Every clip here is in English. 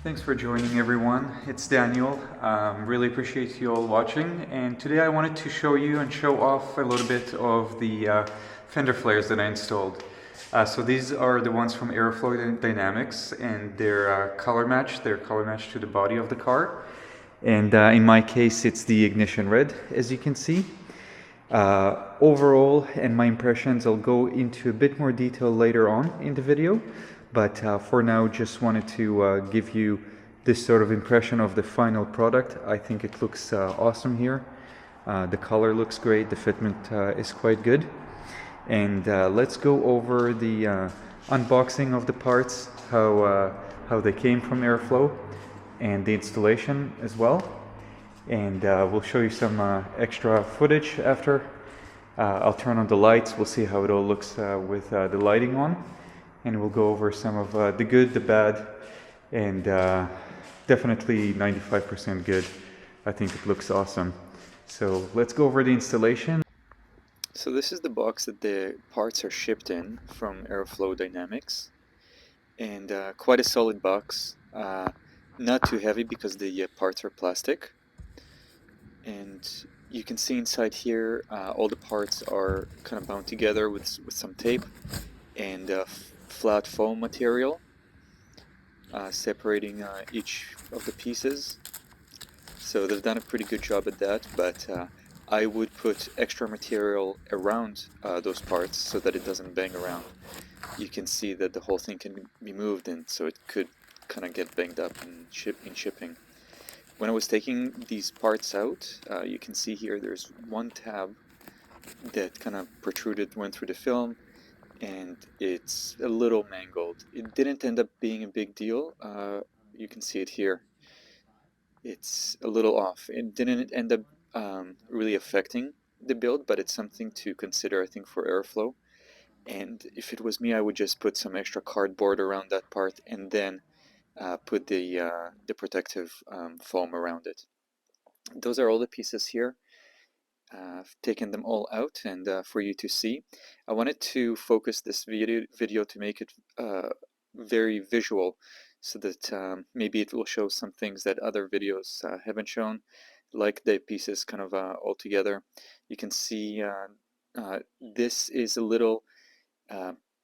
Thanks for joining everyone. It's Daniel. Really appreciate you all watching, and today I wanted to show you and show off a little bit of the fender flares that I installed. So these are the ones from Aeroflow Dynamics, and they're color matched. They're color matched to the body of the car, and in my case it's the ignition red, as you can see. Overall, and my impressions, I'll go into a bit more detail later on in the video, but for now just wanted to give you this sort of impression of the final product. I think it looks awesome here. The color looks great, the fitment is quite good, and let's go over the unboxing of the parts, how they came from Airflow, and the installation as well. And we'll show you some extra footage after. I'll turn on the lights, we'll see how it all looks with the lighting on, and we'll go over some of the good, the bad, and definitely 95% good. I think it looks awesome. So let's go over the installation. So this is the box that the parts are shipped in from Aeroflow Dynamics, and quite a solid box. Not too heavy because the parts are plastic. And you can see inside here all the parts are kind of bound together with some tape and flat foam material separating each of the pieces. So they've done a pretty good job at that, but I would put extra material around those parts so that it doesn't bang around. You can see that the whole thing can be moved, and so it could kind of get banged up in shipping. When I was taking these parts out, you can see here there's one tab that kind of protruded, went through the film, and it's a little mangled. It didn't end up being a big deal. You can see it here. It's a little off. It didn't end up really affecting the build, but it's something to consider, I think, for Airflow. And if it was me, I would just put some extra cardboard around that part and then put the protective foam around it. Those are all the pieces here. I've taken them all out, and for you to see, I wanted to focus this video to make it very visual, so that maybe it will show some things that other videos haven't shown, like the pieces kind of all together. You can see this is a little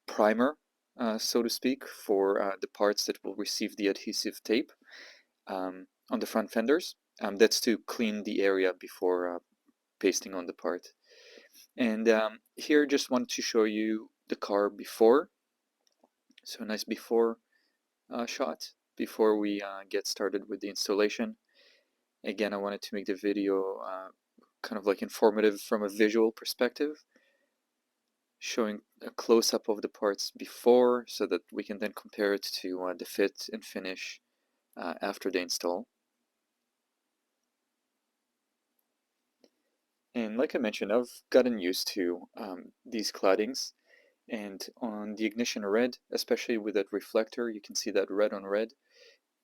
primer, so to speak, for the parts that will receive the adhesive tape on the front fenders. That's to clean the area before pasting on the part. And here just wanted to show you the car before. So a nice before shot before we get started with the installation. Again, I wanted to make the video kind of like informative from a visual perspective, showing a close-up of the parts before so that we can then compare it to the fit and finish after the install. And like I mentioned, I've gotten used to these claddings, and on the ignition red, especially with that reflector, you can see that red on red,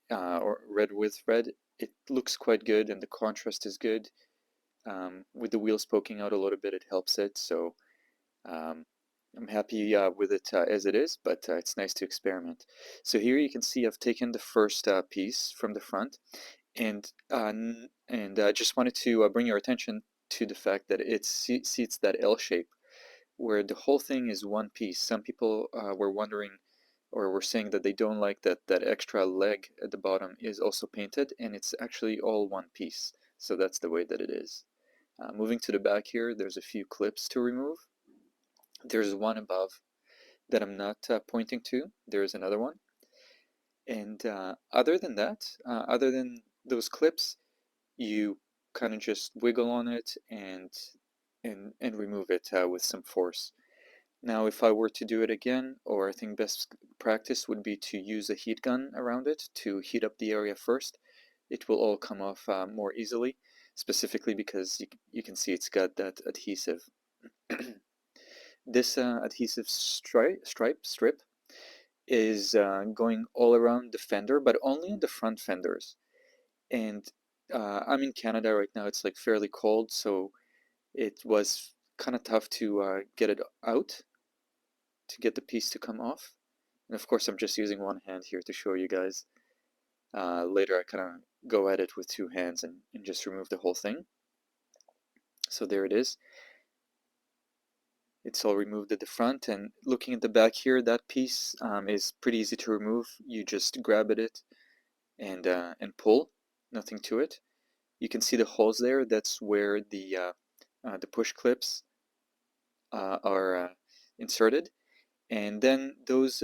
or red with red. It looks quite good, and the contrast is good. With the wheels poking out a little bit, it helps it, so I'm happy with it as it is, but it's nice to experiment. So here you can see I've taken the first piece from the front, and just wanted to bring your attention to the fact that it seats that L shape, where the whole thing is one piece. Some people were wondering, or were saying that they don't like that extra leg at the bottom is also painted, and it's actually all one piece. So that's the way that it is. Moving to the back here, there's a few clips to remove. There's one above that I'm not pointing to. There's another one. And other than that, other than those clips, you kind of just wiggle on it and remove it with some force. Now, if I were to do it again, or I think best practice would be to use a heat gun around it to heat up the area first, it will all come off more easily, specifically because you can see it's got that adhesive. This adhesive strip is going all around the fender, but only on the front fenders. And I'm in Canada right now. It's like fairly cold, so it was kind of tough to get it out, to get the piece to come off. And of course, I'm just using one hand here to show you guys. Later I kind of go at it with two hands and just remove the whole thing. So there it is. It's all removed at the front, and looking at the back here, that piece is pretty easy to remove. You just grab at it and pull, nothing to it. You can see the holes there. That's where the push clips are inserted, and then those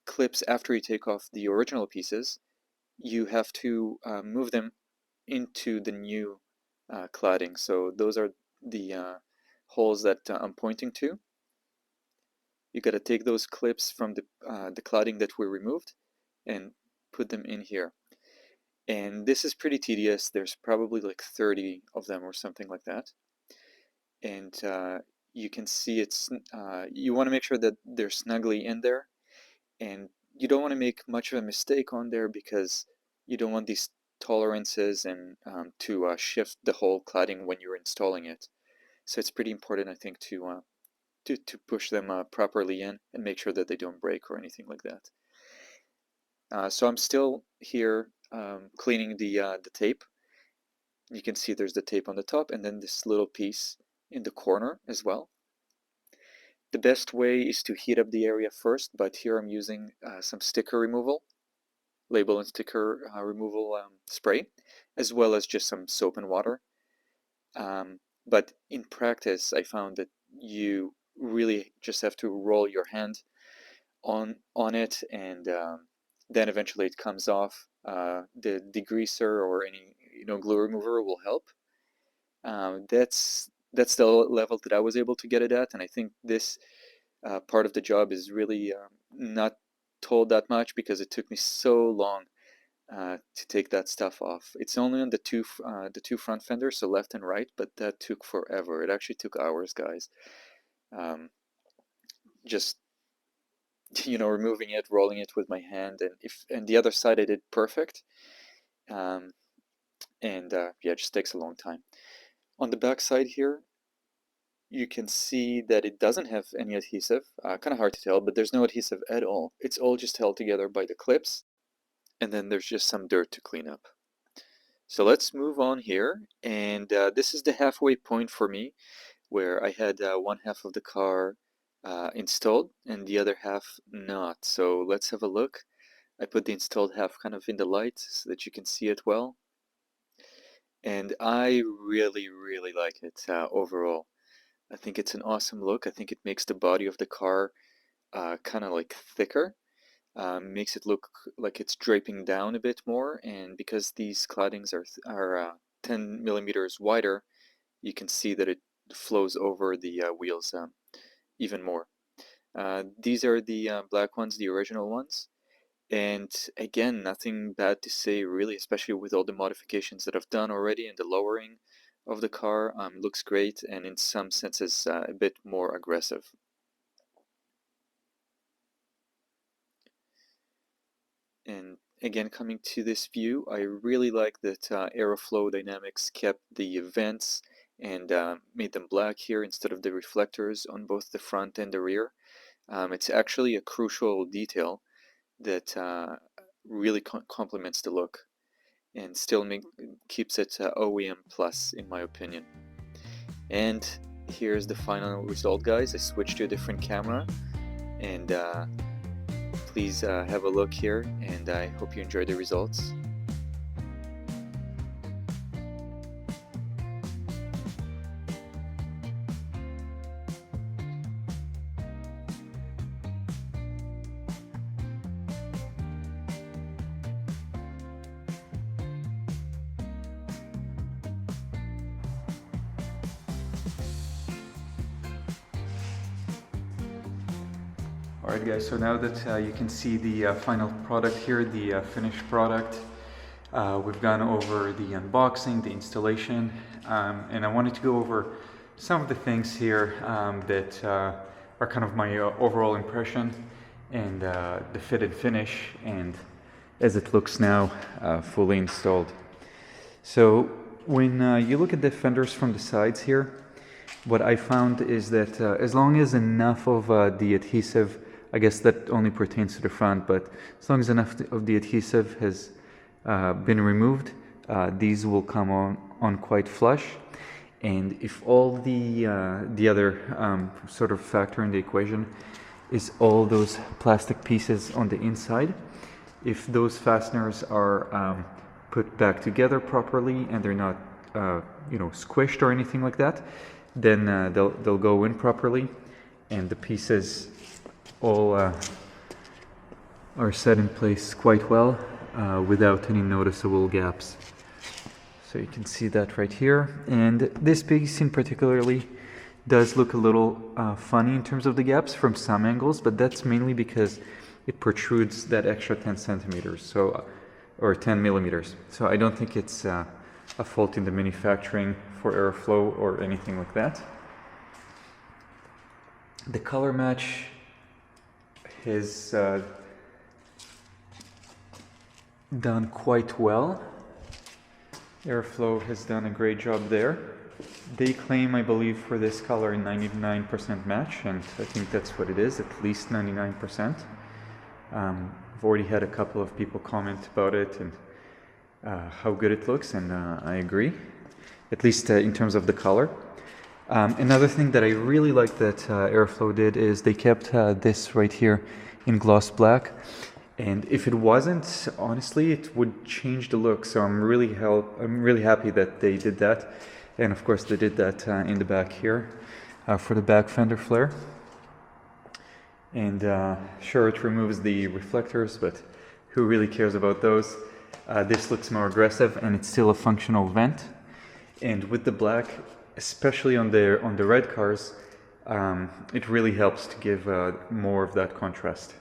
clips, after you take off the original pieces, you have to move them into the new cladding. So those are the holes that I'm pointing to. You got to take those clips from the cladding that we removed and put them in here. And this is pretty tedious. There's probably like 30 of them or something like that. And you can see you want to make sure that they're snugly in there. And you don't want to make much of a mistake on there, because you don't want these tolerances and to shift the whole cladding when you're installing it. So it's pretty important, I think, to push them properly in and make sure that they don't break or anything like that. So I'm still here cleaning the tape. You can see there's the tape on the top, and then this little piece in the corner as well. The best way is to heat up the area first, but here I'm using some sticker removal, label and sticker removal spray, as well as just some soap and water. But in practice, I found that you really just have to roll your hand on it, and then eventually it comes off. The degreaser or any glue remover will help. That's the level that I was able to get it at, and I think this part of the job is really not told that much, because it took me so long to take that stuff off. It's only on the two front fenders, so left and right, but that took forever. It actually took hours, guys. Just removing it, rolling it with my hand, and the other side I did perfect. And yeah, it just takes a long time. On the back side here, you can see that it doesn't have any adhesive. Kind of hard to tell, but there's no adhesive at all. It's all just held together by the clips, and then there's just some dirt to clean up. So let's move on here, and this is the halfway point for me, where I had one half of the car installed and the other half not. So let's have a look. I put the installed half kind of in the light so that you can see it well. And I really, really like it overall. I think it's an awesome look. I think it makes the body of the car kind of like thicker. Makes it look like it's draping down a bit more. And because these claddings are 10 millimeters wider, you can see that it flows over the wheels even more. These are the black ones, the original ones. And again, nothing bad to say really, especially with all the modifications that I've done already, and the lowering of the car looks great, and in some senses a bit more aggressive. And again, coming to this view, I really like that Aeroflow Dynamics kept the vents and made them black here instead of the reflectors on both the front and the rear. It's actually a crucial detail that really complements the look and still keeps it OEM plus, in my opinion. And here's the final result, guys. I switched to a different camera, and please have a look here, and I hope you enjoy the results. Alright guys, so now that you can see the final product here, the finished product, we've gone over the unboxing, the installation, and I wanted to go over some of the things here that are kind of my overall impression, and the fit and finish, and as it looks now fully installed. So when you look at the fenders from the sides here, what I found is that as long as enough of the adhesive, I guess that only pertains to the front, but as long as enough of the adhesive has been removed, these will come on quite flush. And if all the other sort of factor in the equation is all those plastic pieces on the inside, if those fasteners are put back together properly and they're not squished or anything like that, then they'll go in properly, and the pieces all are set in place quite well without any noticeable gaps. So you can see that right here, and this piece in particularly does look a little funny in terms of the gaps from some angles, but that's mainly because it protrudes that extra 10 centimeters, or 10 millimeters. So I don't think it's a fault in the manufacturing for Aeroflow or anything like that. The color match is done quite well. Aeroflow has done a great job there. They claim, I believe, for this color a 99% match, and I think that's what it is, at least 99%. I've already had a couple of people comment about it and how good it looks, and I agree, at least in terms of the color. Another thing that I really like that Aeroflow did is they kept this right here in gloss black. And if it wasn't, honestly, it would change the look. So I'm really happy that they did that. And of course, they did that in the back here for the back fender flare. And sure, it removes the reflectors, but who really cares about those? This looks more aggressive, and it's still a functional vent. And with the black, especially on the red cars, it really helps to give more of that contrast.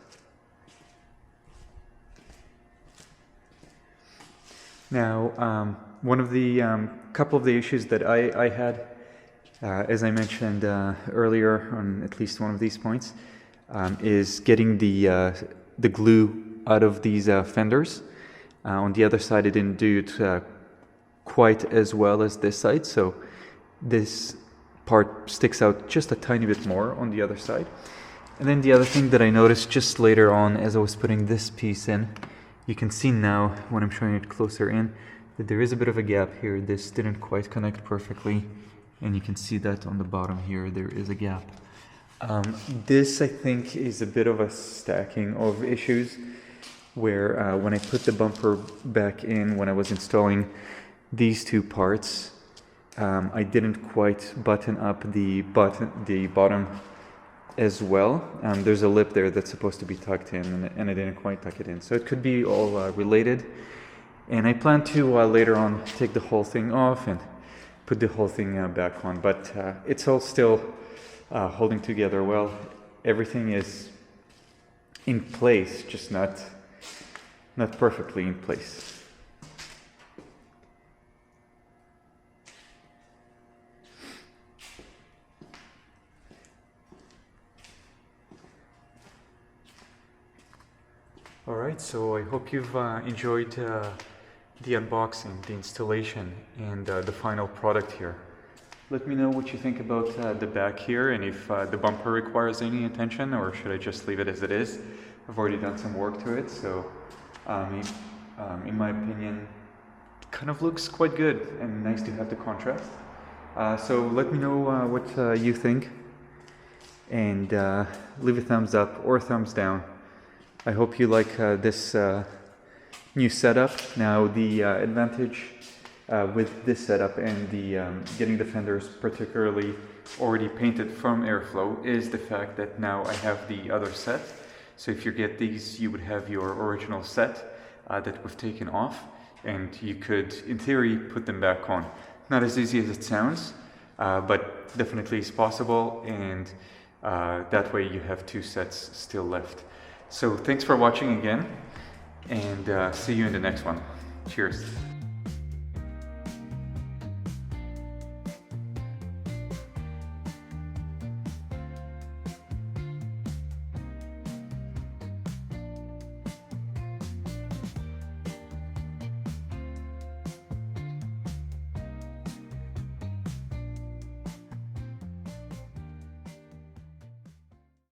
Now, one of the couple of the issues that I had, as I mentioned earlier on at least one of these points, is getting the glue out of these fenders. On the other side, I didn't do it quite as well as this side, so this part sticks out just a tiny bit more on the other side. And then the other thing that I noticed just later on as I was putting this piece in, you can see now when I'm showing it closer in that there is a bit of a gap here. This didn't quite connect perfectly, and you can see that on the bottom here there is a gap. This, I think, is a bit of a stacking of issues where when I put the bumper back in, when I was installing these two parts, I didn't quite button up the bottom as well. There's a lip there that's supposed to be tucked in, and I didn't quite tuck it in. So it could be all related. And I plan to later on take the whole thing off and put the whole thing back on. But it's all still holding together well. Everything is in place, just not perfectly in place. Alright, so I hope you've enjoyed the unboxing, the installation, and the final product here. Let me know what you think about the back here, and if the bumper requires any attention, or should I just leave it as it is. I've already done some work to it, so in my opinion, it kind of looks quite good and nice to have the contrast. So let me know what you think, and leave a thumbs up or a thumbs down. I hope you like this new setup. Now the advantage with this setup and the getting the fenders particularly already painted from Aeroflow is the fact that now I have the other set. So if you get these, you would have your original set that we've taken off, and you could, in theory, put them back on. Not as easy as it sounds, but definitely is possible, and that way you have two sets still left. So thanks for watching again, and see you in the next one. Cheers.